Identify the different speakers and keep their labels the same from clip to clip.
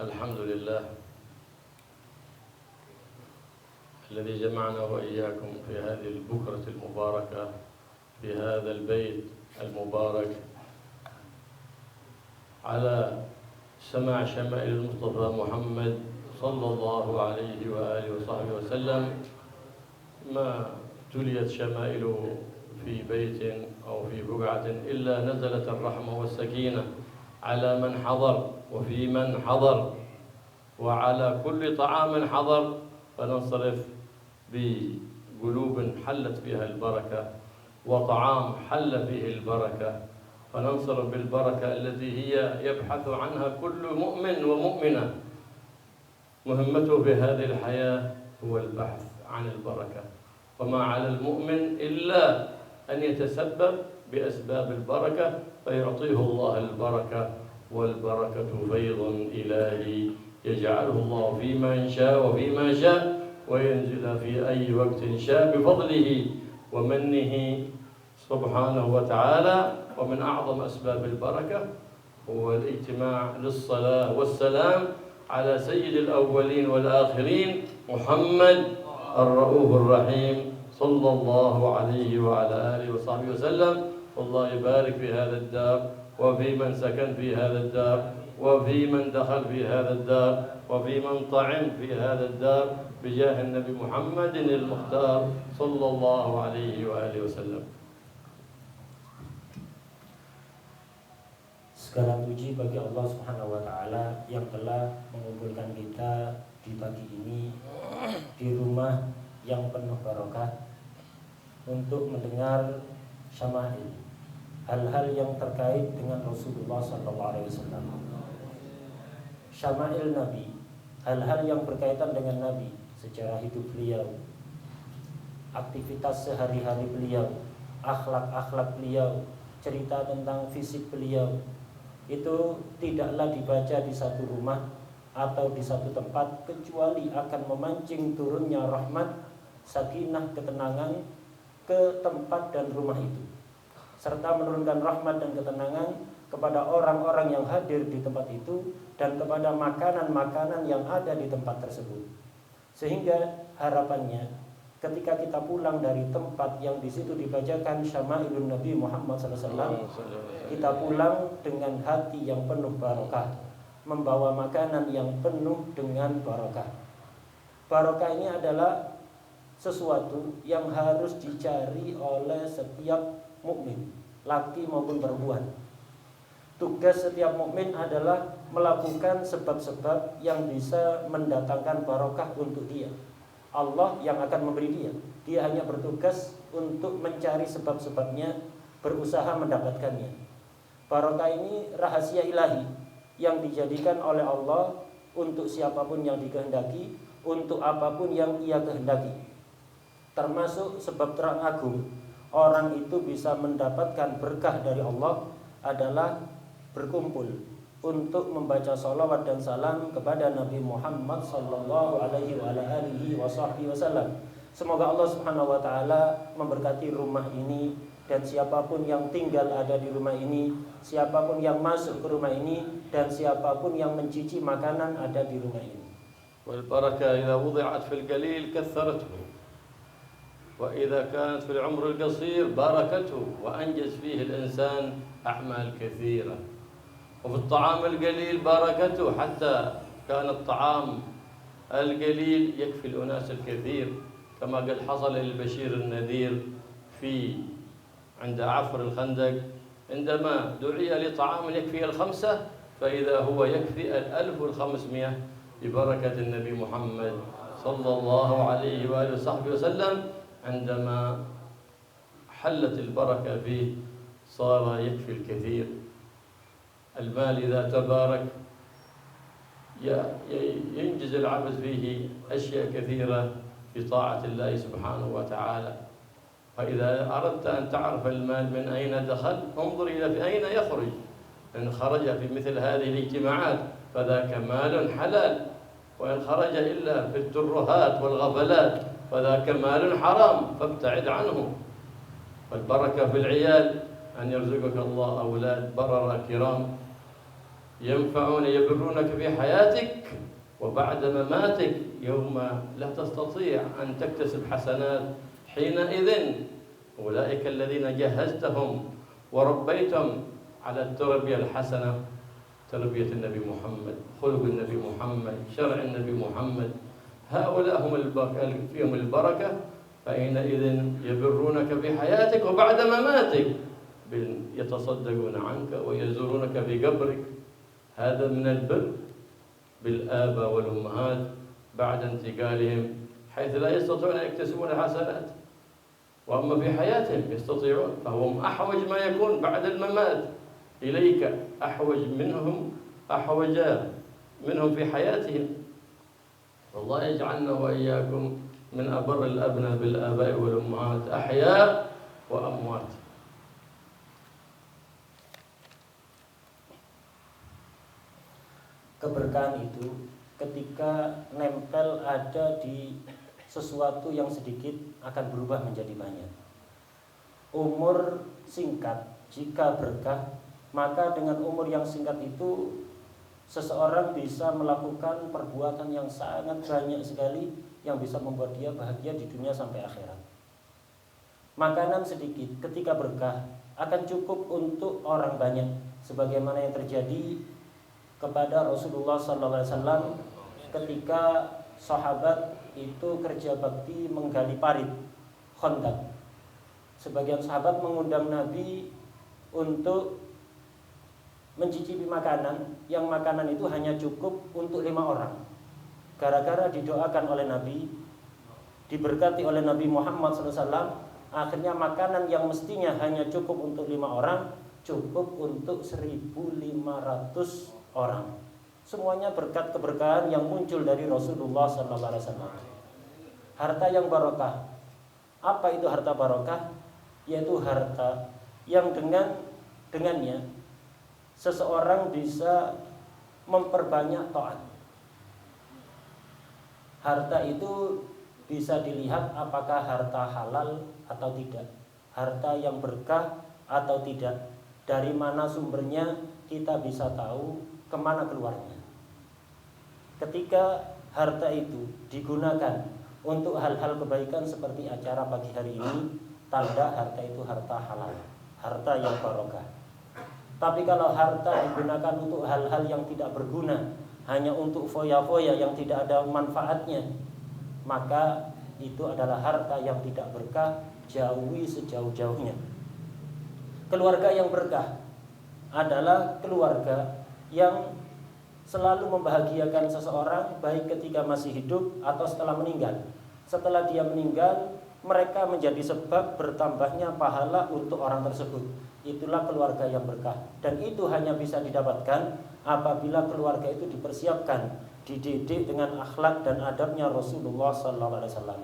Speaker 1: الحمد لله الذي جمعنا وإياكم في هذه البكرة المباركة في هذا البيت المبارك على سماع شمائل المصطفى محمد صلى الله عليه وآله وصحبه وسلم. ما تليت شمائله في بيت أو في بقعة إلا نزلت الرحمة والسكينة على من حضر وفي من حضر وعلى كل طعام حضر، فننصرف بقلوب حلت فيها البركة وطعام حل فيه البركة، فننصرف بالبركة التي هي يبحث عنها كل مؤمن ومؤمنة. مهمته في هذه الحياة هو البحث عن البركة، وما على المؤمن إلا أن يتسبب بأسباب البركة فيعطيه الله البركة، والبركة فيض إلهي يجعله الله فيما شاء وفيما شاء وينزل في أي وقت شاء بفضله ومنه سبحانه وتعالى. ومن أعظم أسباب البركة هو الاجتماع للصلاة والسلام على سيد الأولين والآخرين محمد الرؤوف الرحيم صلى الله عليه وعلى آله وصحبه وسلم. والله يبارك في هذا الدار وفي من سكن في هذا الدار وفي من دخل في هذا الدار وفي من طعم في هذا الدار بجاه النبي محمد المختار صلى الله عليه وآله وسلم.
Speaker 2: Segala puji bagi Allah Subhanahu wa taala yang telah mengumpulkan kita di pagi ini di rumah yang penuh barokah untuk mendengar syama'il, hal-hal yang terkait dengan Rasulullah SAW. Syama'il Nabi, hal-hal yang berkaitan dengan Nabi, sejarah hidup beliau, aktivitas sehari-hari beliau, akhlak-akhlak beliau, cerita tentang fisik beliau. Itu tidaklah dibaca di satu rumah atau di satu tempat kecuali akan memancing turunnya rahmat, sakinah, ketenangan ke tempat dan rumah itu, serta menurunkan rahmat dan ketenangan kepada orang-orang yang hadir di tempat itu dan kepada makanan-makanan yang ada di tempat tersebut. Sehingga harapannya ketika kita pulang dari tempat yang di situ dibacakan Syama'ilun Nabi Muhammad SAW, kita pulang dengan hati yang penuh barokah, membawa makanan yang penuh dengan barokah. Barokah ini adalah sesuatu yang harus dicari oleh setiap mukmin, laki maupun perempuan. Tugas setiap mukmin adalah melakukan sebab-sebab yang bisa mendatangkan barokah untuk dia. Allah yang akan memberi dia. Dia hanya bertugas untuk mencari sebab-sebabnya, berusaha mendapatkannya. Barokah ini rahasia ilahi yang dijadikan oleh Allah untuk siapapun yang dikehendaki, untuk apapun yang ia kehendaki. Termasuk sebab teragung orang itu bisa mendapatkan berkah dari Allah adalah berkumpul untuk membaca salawat dan salam kepada Nabi Muhammad sallallahu alaihi wasallam. Semoga Allah Subhanahu wa taala memberkati rumah ini dan siapapun yang tinggal ada di rumah ini, siapapun yang masuk ke rumah ini dan siapapun yang mencici makanan ada di rumah ini.
Speaker 1: Wal barakah idza wudi'at fil qalil katharathu wa idza kanat fil 'umr al-qasir barakatuhu wa anjaz fihi al-insan a'mal kathira. وفي الطعام القليل بركته حتى كان الطعام القليل يكفي الأناس الكثير كما قد حصل للبشير النذير في عند عفر الخندق عندما دعي لطعام يكفي الخمسة فإذا هو يكفي 1500 ببركة النبي محمد صلى الله عليه وآله وصحبه وسلم. عندما حلت البركة فيه صار يكفي الكثير. المال إذا تبارك ينجز العبد فيه أشياء كثيرة بطاعة الله سبحانه وتعالى. فإذا أردت أن تعرف المال من أين دخل انظر إلى في أين يخرج. إن خرج في مثل هذه الاجتماعات فذاك مال حلال، وإن خرج إلا في الترهات والغفلات فذاك مال حرام فابتعد عنه. والبركة في العيال أن يرزقك الله أولاد بررة كرام يبرونك في حياتك وبعد مماتك يوم لا تستطيع أن تكتسب حسنات. حينئذ أولئك الذين جهزتهم وربيتم على التربية الحسنة، تربية النبي محمد، خلق النبي محمد، شرع النبي محمد، هؤلاء هم فيهم البركة. فحينئذ يبرونك في حياتك وبعد مماتك يتصدقون عنك ويزورونك في قبرك. هذا من البر بالآباء والأمهات بعد انتقالهم، حيث لا يستطيعون أن يكتسبون الحسنات، وأما في حياتهم يستطيعون، فهم أحوج ما يكون بعد الممات إليك، أحوج منهم في حياتهم. والله يجعلنا وإياكم من أبر الأبناء بالآباء والأمهات أحياء وأموات.
Speaker 2: Keberkahan itu ketika nempel ada di sesuatu yang sedikit akan berubah menjadi banyak. Umur singkat jika berkah, maka dengan umur yang singkat itu seseorang bisa melakukan perbuatan yang sangat banyak sekali yang bisa membuat dia bahagia di dunia sampai akhirat. Makanan sedikit ketika berkah akan cukup untuk orang banyak, sebagaimana yang terjadi kepada Rasulullah SAW ketika sahabat itu kerja bakti menggali parit Khandaq. Sebagian sahabat mengundang Nabi untuk mencicipi makanan, yang makanan itu hanya cukup untuk 5 orang. Gara-gara didoakan oleh Nabi, diberkati oleh Nabi Muhammad SAW, akhirnya makanan yang mestinya hanya cukup untuk 5 orang cukup untuk 1.500 orang. Semuanya berkat keberkahan yang muncul dari Rasulullah SAW. Harta yang barokah. Apa itu harta barokah? Yaitu harta yang dengannya seseorang bisa memperbanyak taat. Harta itu bisa dilihat apakah harta halal atau tidak, harta yang berkah atau tidak, dari mana sumbernya kita bisa tahu kemana keluarnya. Ketika harta itu digunakan untuk hal-hal kebaikan seperti acara pagi hari ini, tanda harta itu harta halal, harta yang barokah. Tapi kalau harta digunakan untuk hal-hal yang tidak berguna, hanya untuk foya-foya yang tidak ada manfaatnya, maka itu adalah harta yang tidak berkah, jauhi sejauh-jauhnya. Keluarga yang berkah adalah keluarga yang selalu membahagiakan seseorang, baik ketika masih hidup atau setelah meninggal. Setelah dia meninggal, mereka menjadi sebab bertambahnya pahala untuk orang tersebut. Itulah keluarga yang berkah, dan itu hanya bisa didapatkan apabila keluarga itu dipersiapkan, dididik dengan akhlak dan adabnya Rasulullah SAW.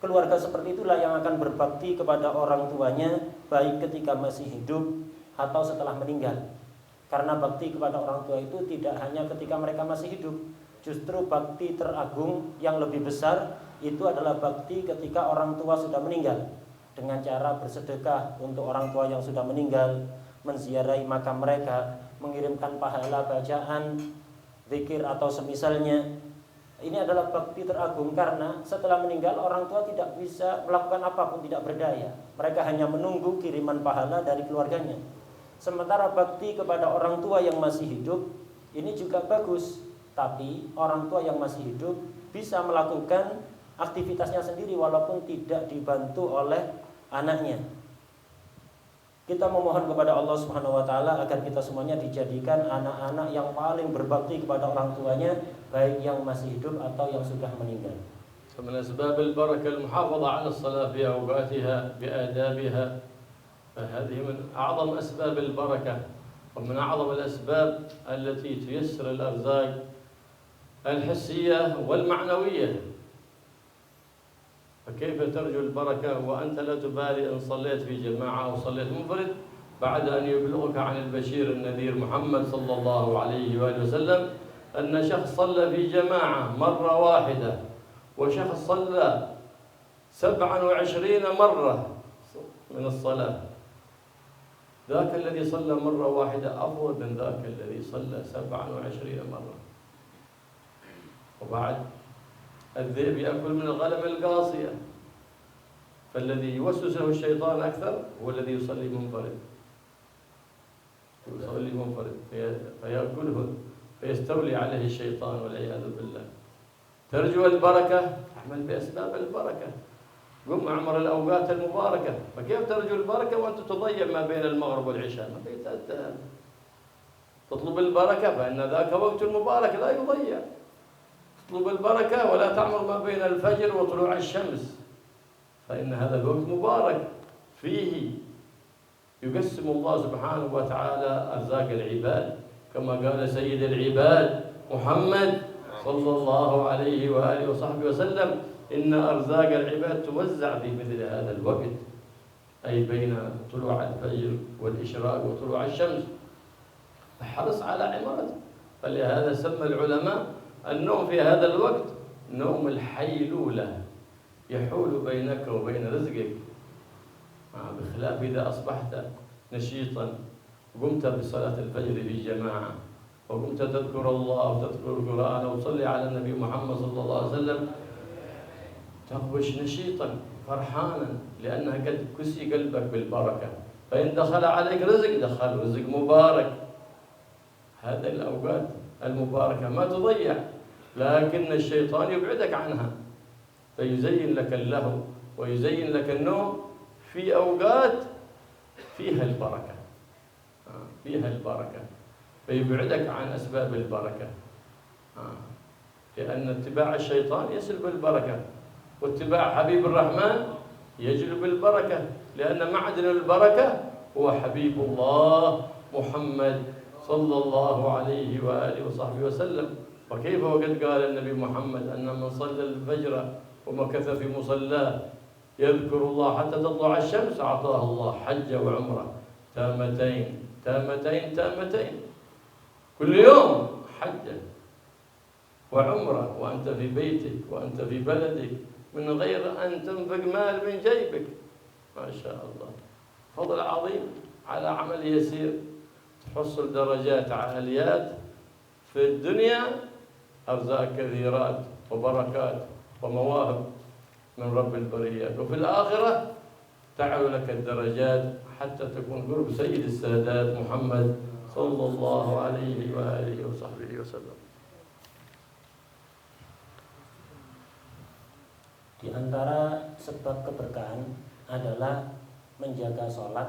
Speaker 2: Keluarga seperti itulah yang akan berbakti kepada orang tuanya, baik ketika masih hidup atau setelah meninggal. Karena bakti kepada orang tua itu tidak hanya ketika mereka masih hidup. Justru bakti teragung yang lebih besar itu adalah bakti ketika orang tua sudah meninggal, dengan cara bersedekah untuk orang tua yang sudah meninggal, menziarahi makam mereka, mengirimkan pahala bacaan, zikir atau semisalnya. Ini adalah bakti teragung karena setelah meninggal orang tua tidak bisa melakukan apapun, tidak berdaya. Mereka hanya menunggu kiriman pahala dari keluarganya. Sementara bakti kepada orang tua yang masih hidup ini juga bagus, tapi orang tua yang masih hidup bisa melakukan aktivitasnya sendiri walaupun tidak dibantu oleh anaknya. Kita memohon kepada Allah Subhanahu wa taala agar kita semuanya dijadikan anak-anak yang paling berbakti kepada orang tuanya, baik yang masih hidup atau yang sudah meninggal.
Speaker 1: من أسباب البركة المحافظة على الصلاة في أوقاتها بآدابها، فهذه من أعظم أسباب البركة ومن أعظم الأسباب التي تيسر الأرزاق الحسية والمعنوية. فكيف ترجو البركة وأنت لا تبالي إن صليت في جماعة أو صليت منفرد بعد أن يبلغك عن البشير النذير محمد صلى الله عليه وآله وسلم أن شخص صلى في جماعة مرة واحدة وشخص صلى 27 مرة من الصلاة. ذاك الذي صلى مرة واحدة أفضل من ذاك الذي صلى 27 مرة. وبعد الذئب يأكل من الغنم القاصية، فالذي يوسوس له الشيطان أكثر هو الذي يصلي منفرد، فيأكله فيستولي عليه الشيطان والعياذ بالله. ترجو البركة، اعمل بأسباب البركة، قم اعمر الأوقات المباركة. فكيف ترجو البركة وأنت تضيع ما بين المغرب والعشاء؟ ما بيتأتى. تطلب البركة فإن ذاك وقت مبارك لا يضيع. تطلب البركة ولا تعمر ما بين الفجر وطلوع الشمس، فإن هذا الوقت مبارك، فيه يقسم الله سبحانه وتعالى أرزاق العباد، كما قال سيد العباد محمد صلى الله عليه وآله وصحبه وسلم: إن أرزاق العباد توزع في مثل هذا الوقت، أي بين طلوع الفجر والإشراق وطلوع الشمس. فحرص على عمارته. فلهذا سمى العلماء النوم في هذا الوقت نوم الحيلولة، يحول بينك وبين رزقك، بخلاف إذا أصبحت نشيطا قمت بصلاة الفجر في جماعة، وقمت تذكر الله وتذكر القرآن وتصلي على النبي محمد صلى الله عليه وسلم، تخرج نشيطا فرحانا، لأنها قد كسي قلبك بالبركة. فإن دخل عليك رزق، دخل رزق مبارك. هذه الأوقات المباركة ما تضيع، لكن الشيطان يبعدك عنها، فيزين لك اللهو ويزين لك النوم في أوقات فيها البركة، فيها البركة، فيبعدك عن أسباب البركة، لأن اتباع الشيطان يسلب البركة، واتباع حبيب الرحمن يجلب البركة، لأن معدن البركة هو حبيب الله محمد صلى الله عليه وآله وصحبه وسلم. وكيف وقد قال النبي محمد أن من صلى الفجر ومكث في مصلاه يذكر الله حتى تطلع الشمس أعطاه الله حج وعمرة تامتين تامتين تامتين، كل يوم حجة وعمرة وأنت في بيتك وأنت في بلدك، من غير أن تنفق مال من جيبك. ما شاء الله، فضل عظيم على عمل يسير، تحصل درجات عاليات في الدنيا، أرزاق كثيرات وبركات ومواهب من رب البريات، وفي الآخرة تعلو لك الدرجات حتى تكون قرب سيد السادات محمد صلى الله عليه وآله وصحبه وسلم.
Speaker 2: Di antara sebab keberkahan adalah menjaga sholat,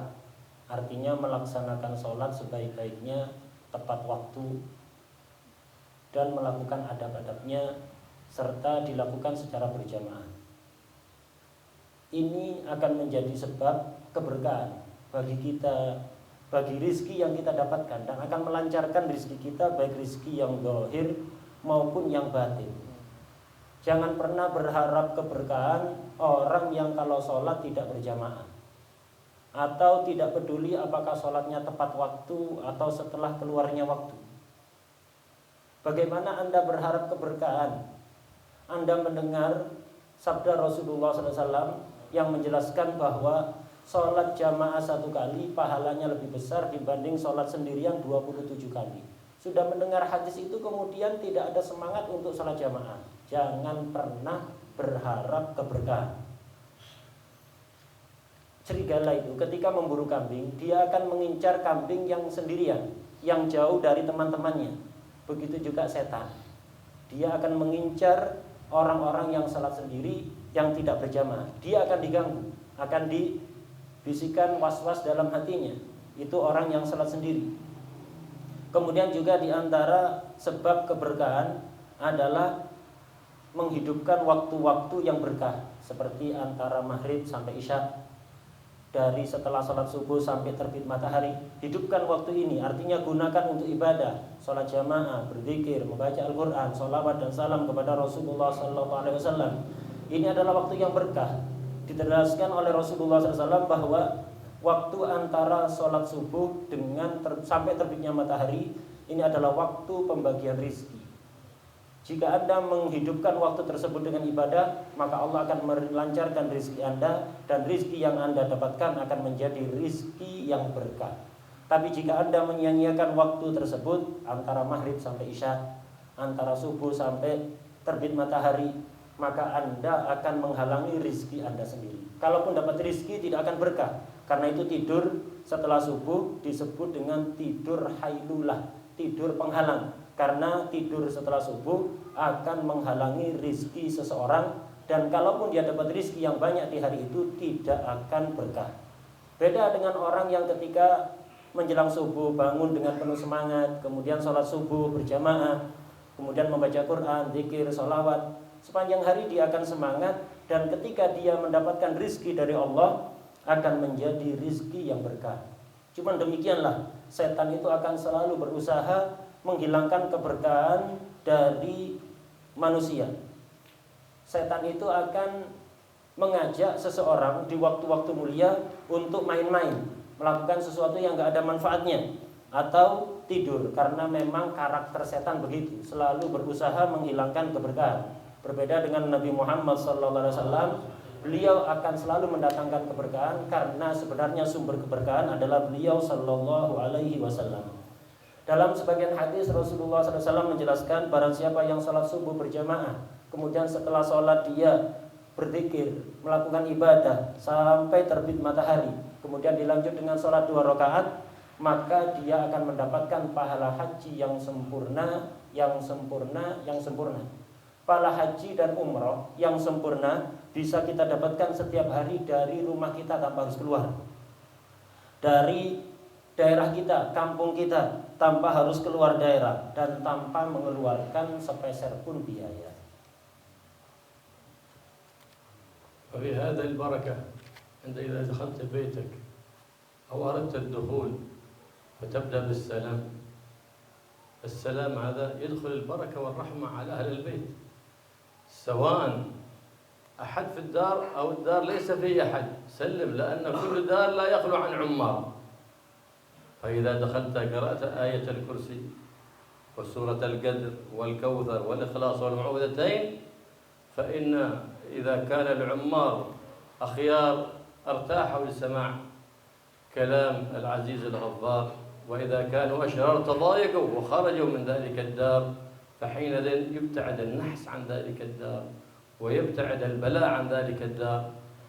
Speaker 2: artinya melaksanakan sholat sebaik-baiknya tepat waktu dan melakukan adab-adabnya serta dilakukan secara berjamaah. Ini akan menjadi sebab keberkahan bagi kita, bagi rizki yang kita dapatkan, dan akan melancarkan rizki kita, baik rizki yang zahir maupun yang batin. Jangan pernah berharap keberkahan orang yang kalau sholat tidak berjamaah, atau tidak peduli apakah sholatnya tepat waktu atau setelah keluarnya waktu. Bagaimana Anda berharap keberkahan? Anda mendengar sabda Rasulullah SAW yang menjelaskan bahwa sholat jamaah satu kali pahalanya lebih besar dibanding sholat sendirian 27 kali. Sudah mendengar hadis itu kemudian tidak ada semangat untuk sholat jamaah. Jangan pernah berharap keberkahan. Serigala itu ketika memburu kambing, dia akan mengincar kambing yang sendirian, yang jauh dari teman-temannya. Begitu juga setan, dia akan mengincar orang-orang yang salat sendiri, yang tidak berjamaah. Dia akan diganggu, akan dibisikan was-was dalam hatinya. Itu orang yang salat sendiri. Kemudian juga di antara sebab keberkahan adalah menghidupkan waktu-waktu yang berkah, seperti antara maghrib sampai isya, dari setelah sholat subuh sampai terbit matahari. Hidupkan waktu ini, artinya gunakan untuk ibadah, sholat jamaah, berzikir, membaca Al-Quran, sholawat dan salam kepada Rasulullah SAW. Ini adalah waktu yang berkah. Ditegaskan oleh Rasulullah SAW bahwa waktu antara sholat subuh dengan sampai terbitnya matahari ini adalah waktu pembagian rizki. Jika Anda menghidupkan waktu tersebut dengan ibadah, maka Allah akan melancarkan rizki Anda, dan rizki yang Anda dapatkan akan menjadi rizki yang berkah. Tapi jika Anda menyia-nyiakan waktu tersebut antara maghrib sampai isya, antara subuh sampai terbit matahari, maka Anda akan menghalangi rizki Anda sendiri. Kalaupun dapat rizki tidak akan berkah. Karena itu tidur setelah subuh disebut dengan tidur hailulah, tidur penghalang. Karena tidur setelah subuh akan menghalangi rizki seseorang, dan kalaupun dia dapat rizki yang banyak di hari itu tidak akan berkah. Beda dengan orang yang ketika menjelang subuh bangun dengan penuh semangat, kemudian sholat subuh berjamaah, kemudian membaca Quran, zikir, sholawat. Sepanjang hari dia akan semangat, dan ketika dia mendapatkan rizki dari Allah akan menjadi rizki yang berkah. Cuman demikianlah, setan itu akan selalu berusaha menghilangkan keberkahan dari manusia. Setan itu akan mengajak seseorang di waktu-waktu mulia untuk main-main, melakukan sesuatu yang gak ada manfaatnya, atau tidur, karena memang karakter setan begitu, selalu berusaha menghilangkan keberkahan. Berbeda dengan Nabi Muhammad SAW, beliau akan selalu mendatangkan keberkahan, karena sebenarnya sumber keberkahan adalah beliau Sallallahu Alaihi Wasallam. Dalam sebagian hadis Rasulullah SAW menjelaskan, barang siapa yang sholat subuh berjamaah, kemudian setelah sholat dia berzikir, melakukan ibadah sampai terbit matahari, kemudian dilanjut dengan sholat 2 rakaat, maka dia akan mendapatkan pahala haji yang sempurna. Pahala haji dan umroh yang sempurna bisa kita dapatkan setiap hari dari rumah kita tanpa harus keluar, dari daerah kita, kampung kita, tanpa harus keluar daerah, dan tanpa mengeluarkan sepeser pun biaya.
Speaker 1: وفي هذا البركة عند إذا دخلت بيتك أو أردت الدخول فتبدأ بالسلام. السلام هذا يدخل البركة والرحمة على أهل البيت، سواء أحد في الدار أو الدار ليس فيه أحد، سلم، لأن كل دار لا يخلو عن عمار. فإذا دخلت قرأت آية الكرسي وسورة القدر والكوثر والإخلاص والمعوذتين، فإن إذا كان العمار أخيار ارتاحوا لسماع كلام العزيز الغفار، وإذا كانوا أشرار تضايقوا وخرجوا من ذلك الدار، فحينئذ يبتعد النحس عن ذلك الدار، ويبتعد البلاء عن ذلك الدار،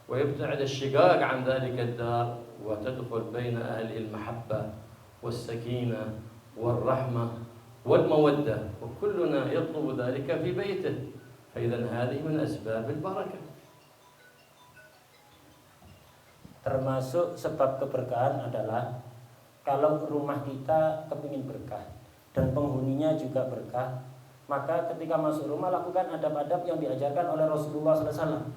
Speaker 1: ويبتعد الشقاق عن ذلك الدار، وتدخل بين أهل المحبة والسكينة والرحمة والمودة، وكلنا يطلب ذلك في بيته. فإذا هذه من أسباب البركة.
Speaker 2: Termasuk sebab keberkahan adalah kalau rumah kita kepingin berkah dan penghuninya juga berkah, maka ketika masuk rumah lakukan adab-adab yang diajarkan oleh Rasulullah SAW.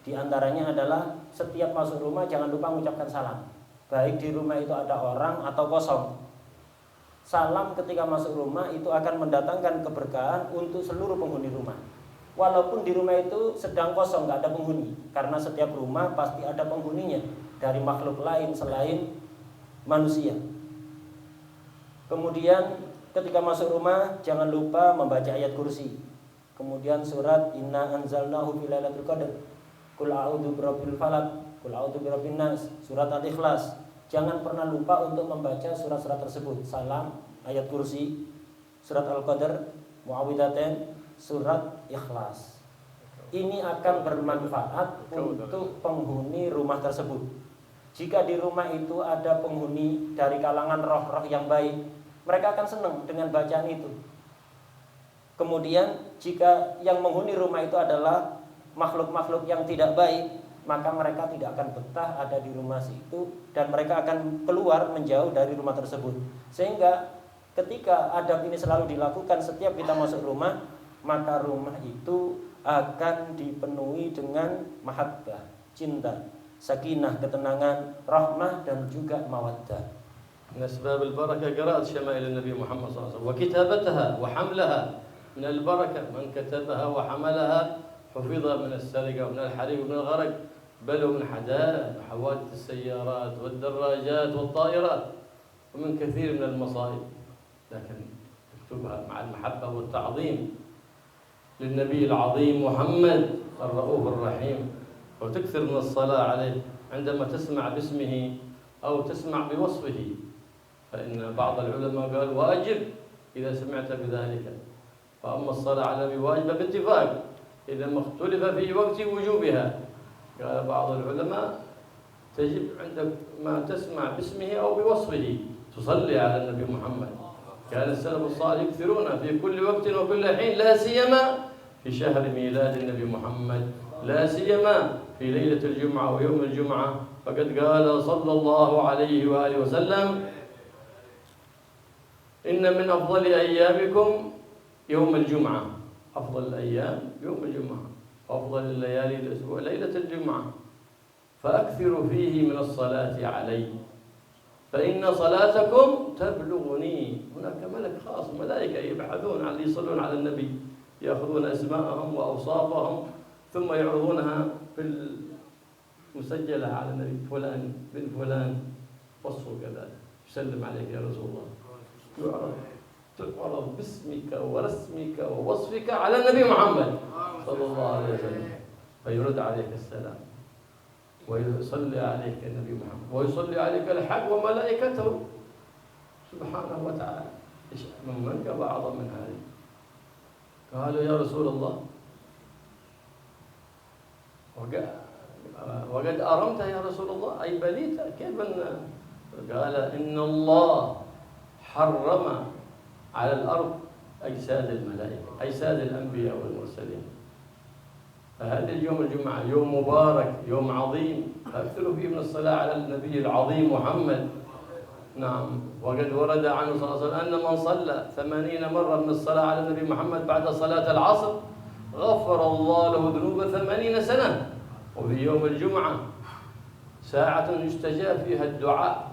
Speaker 2: Di antaranya adalah setiap masuk rumah jangan lupa mengucapkan salam, baik di rumah itu ada orang atau kosong. Salam ketika masuk rumah itu akan mendatangkan keberkahan untuk seluruh penghuni rumah, walaupun di rumah itu sedang kosong, gak ada penghuni, karena setiap rumah pasti ada penghuninya dari makhluk lain selain manusia. Kemudian ketika masuk rumah jangan lupa membaca ayat kursi, kemudian surat Inna anzalnahu fi lailatul qadar, Qul a'udzu birabbil falaq, Qul a'udzu birabbin nas, surat Al-Ikhlas. Jangan pernah lupa untuk membaca surat-surat tersebut. Salam, ayat kursi, surat Al-Qadar, Muawwidzatain, surat Ikhlas. Ini akan bermanfaat untuk penghuni rumah tersebut. Jika di rumah itu ada penghuni dari kalangan roh-roh yang baik, mereka akan senang dengan bacaan itu. Kemudian jika yang menghuni rumah itu adalah makhluk-makhluk yang tidak baik, maka mereka tidak akan betah ada di rumah situ, dan mereka akan keluar menjauh dari rumah tersebut. Sehingga ketika adab ini selalu dilakukan setiap kita masuk rumah, maka rumah itu akan dipenuhi dengan mahabbah, cinta, sakinah, ketenangan, rahmah, dan juga mawaddah.
Speaker 1: من أسباب البركة قراءة شمائل النبي محمد صلى الله عليه وسلم وكتابتها وحملها من البركة. من كتبها وحملها حفظ من السرقة ومن الحريق ومن الغرق، بل ومن حوادث السيارات والدراجات والطائرات ومن كثير من المصائب. لكن تكتبها مع المحبة والتعظيم للنبي العظيم محمد الرؤوف الرحيم، وتكثر من الصلاة عليه عندما تسمع باسمه أو تسمع بوصفه، فإن بعض العلماء قال واجب إذا سمعت بذلك، فأما الصلاة على النبي واجبة باتفاق إذا ما اختلف في وقت وجوبها. قال بعض العلماء تجب عندك ما تسمع باسمه أو بوصفه تصلي على النبي محمد. كان السلف الصالح يكثرون في كل وقت وكل حين، لا سيما في شهر ميلاد النبي محمد، لا سيما في ليلة الجمعة ويوم الجمعة. فقد قال صلى الله عليه وآله وسلم: إن من أفضل أيامكم يوم الجمعة، أفضل الأيام يوم الجمعة، وأفضل الليالي الأسبوع ليلة الجمعة، فأكثروا فيه من الصلاة علي فإن صلاتكم تبلغني. هناك ملك خاص، ملائكة يبحثون عن اللي يصلون على النبي، يأخذون أسماءهم وأوصافهم ثم يعرضونها في المسجلة على النبي: فلان بن فلان وصفه كذا، يسلم عليك يا رسول الله، تعرض باسمك ورسمك ووصفك على النبي محمد صلى الله عليه وسلم، فيرد عليك السلام ويصلي عليك النبي محمد، ويصلي عليك الحق وملائكته سبحانه وتعالى. من منقبة أعظم من هذه؟ قالوا يا رسول الله وقد أرمت يا رسول الله، أي بليت، كيف قال: إن الله حرم على الأرض أجساد الملائكة، أجساد الأنبياء والمرسلين. فهذا اليوم الجمعة يوم مبارك، يوم عظيم، فأكثروا فيه من الصلاة على النبي العظيم محمد. نعم، وقد ورد عنه صلى الله عليه وسلم أن من صلى 80 مرة من الصلاة على النبي محمد بعد صلاة العصر غفر الله له ذنوب 80 سنة. وفي يوم الجمعة ساعة يستجاب فيها الدعاء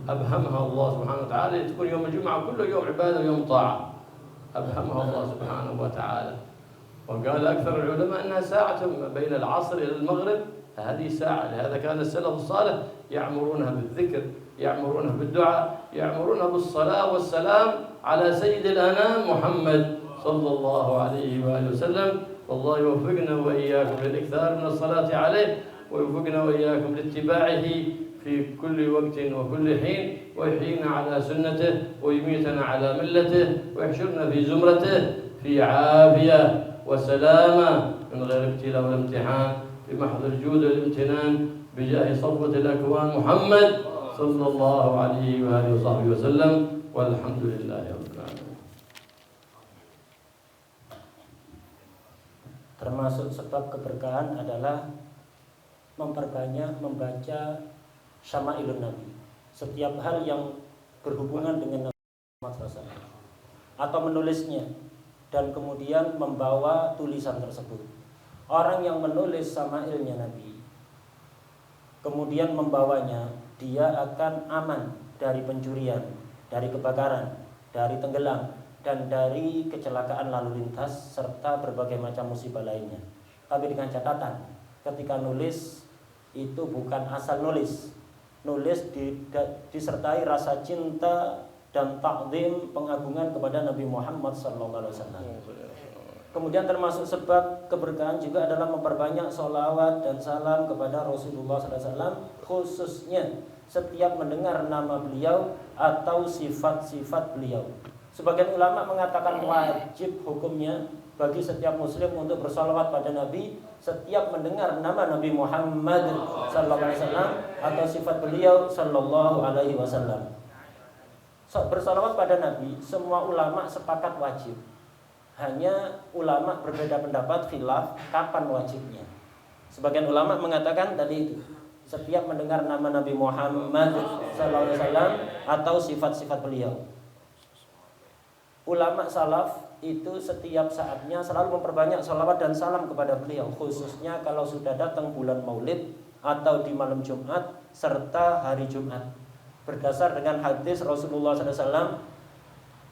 Speaker 1: أبهمها الله سبحانه وتعالى، تكون يوم الجمعة كله يوم عبادة ويوم طاعة، أبهمها الله سبحانه وتعالى. وقال أكثر العلماء أنها ساعة بين العصر إلى المغرب، هذه ساعة. لهذا كان السلف الصالح يعمرونها بالذكر، يعمرونها بالدعاء، يعمرونها بالصلاة والسلام على سيد الأنام محمد صلى الله عليه وآله وسلم. والله يوفقنا وإياكم للإكثار من الصلاة عليه، ويوفقنا وإياكم لاتباعه في كل وقت وكل حين، ويحيينا على سنته ويميتنا على ملته، ويحشرنا في زمرته في عافية وسلامة من غير ابتلاء ولا امتحان، بمحض الجود والامتنان، بجاه صفوة الأكوان محمد صلى الله عليه وآله وصحبه وسلم، والحمد لله رب العالمين.
Speaker 2: Termasuk sebab keberkahan adalah memperbanyak membaca Syama'ilun Nabi, setiap hal yang berhubungan dengan Nabi Muhammad SAW, atau menulisnya dan kemudian membawa tulisan tersebut. Orang yang menulis Syama'ilnya Nabi kemudian membawanya, dia akan aman dari pencurian, dari kebakaran, dari tenggelam, dan dari kecelakaan lalu lintas serta berbagai macam musibah lainnya. Tapi dengan catatan, ketika nulis itu bukan asal nulis. Nulis disertai rasa cinta dan takzim, pengagungan kepada Nabi Muhammad SAW. Kemudian termasuk sebab keberkahan juga adalah memperbanyak sholawat dan salam kepada Rasulullah SAW, khususnya setiap mendengar nama beliau atau sifat-sifat beliau. Sebagian ulama mengatakan wajib hukumnya bagi setiap muslim untuk bersalawat pada Nabi setiap mendengar nama Nabi Muhammad SAW atau sifat beliau Sallallahu Alaihi Wasallam. Bersalawat pada Nabi, semua ulama sepakat wajib. Hanya ulama berbeda pendapat, khilaf kapan wajibnya. Sebagian ulama mengatakan tadi itu, setiap mendengar nama Nabi Muhammad SAW atau sifat-sifat beliau. Ulama salaf itu setiap saatnya selalu memperbanyak sholawat dan salam kepada beliau, khususnya kalau sudah datang bulan Maulid atau di malam Jumat serta hari Jumat. Berdasar dengan hadis Rasulullah SAW,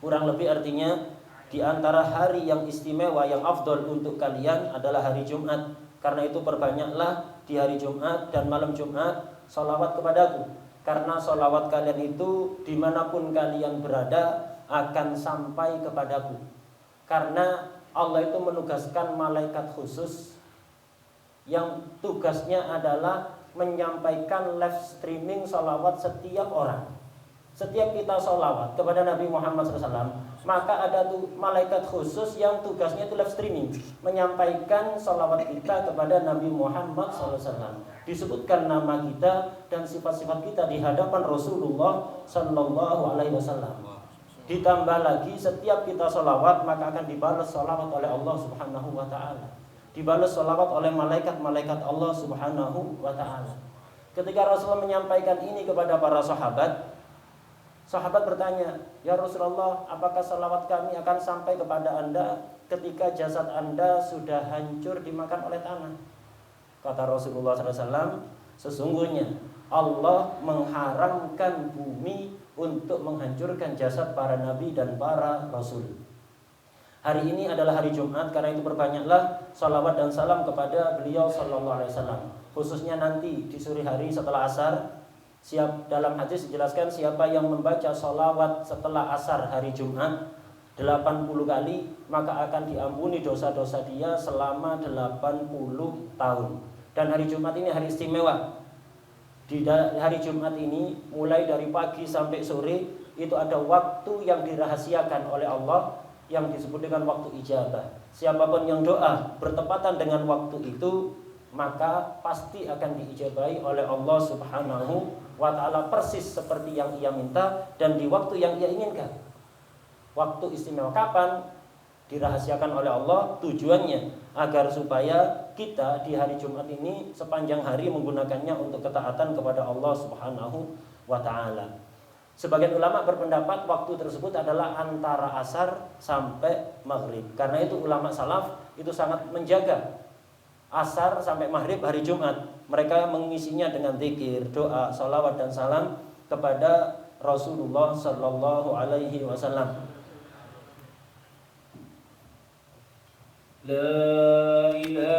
Speaker 2: kurang lebih artinya di antara hari yang istimewa, yang afdol untuk kalian adalah hari Jumat. Karena itu perbanyaklah di hari Jumat dan malam Jumat sholawat kepadaku. Karena sholawat kalian itu dimanapun kalian berada akan sampai kepadaku. Karena Allah itu menugaskan malaikat khusus yang tugasnya adalah menyampaikan live streaming sholawat setiap orang. Setiap kita sholawat kepada Nabi Muhammad SAW, maka ada tuh malaikat khusus yang tugasnya itu live streaming, menyampaikan sholawat kita kepada Nabi Muhammad SAW. Disebutkan nama kita dan sifat-sifat kita di hadapan Rasulullah SAW. Ditambah lagi setiap kita sholawat maka akan dibalas sholawat oleh Allah Subhanahu Wa Taala. Dibalas sholawat oleh malaikat-malaikat Allah Subhanahu Wa Taala. Ketika Rasulullah menyampaikan ini kepada para sahabat, sahabat bertanya, "Ya Rasulullah, apakah salawat kami akan sampai kepada Anda ketika jasad Anda sudah hancur dimakan oleh tanah?" Kata Rasulullah SAW, "Sesungguhnya Allah mengharamkan bumi untuk menghancurkan jasad para nabi dan para rasul." Hari ini adalah hari Jumat, karena itu perbanyaklah salawat dan salam kepada beliau sallallahu alaihi wasallam. Khususnya nanti di sore hari setelah asar. Dalam hadis dijelaskan siapa yang membaca sholawat setelah asar hari Jumat 80 kali, maka akan diampuni dosa-dosa dia selama 80 tahun. Dan hari Jumat ini hari istimewa. Di hari Jumat ini mulai dari pagi sampai sore itu ada waktu yang dirahasiakan oleh Allah yang disebut dengan waktu ijabah. Siapapun yang doa bertepatan dengan waktu itu, maka pasti akan diijabahi oleh Allah Subhanahu wa Ta'ala persis seperti yang ia minta dan di waktu yang ia inginkan. Waktu istimewa kapan? Dirahasiakan oleh Allah, tujuannya agar supaya kita di hari Jumat ini sepanjang hari menggunakannya untuk ketaatan kepada Allah Subhanahu wa Ta'ala. Sebagian ulama berpendapat waktu tersebut adalah antara asar sampai maghrib. Karena itu ulama salaf itu sangat menjaga asar sampai maghrib hari Jumat. Mereka mengisinya dengan zikir, doa, salawat dan salam kepada Rasulullah sallallahu alaihi wasallam. La ilaha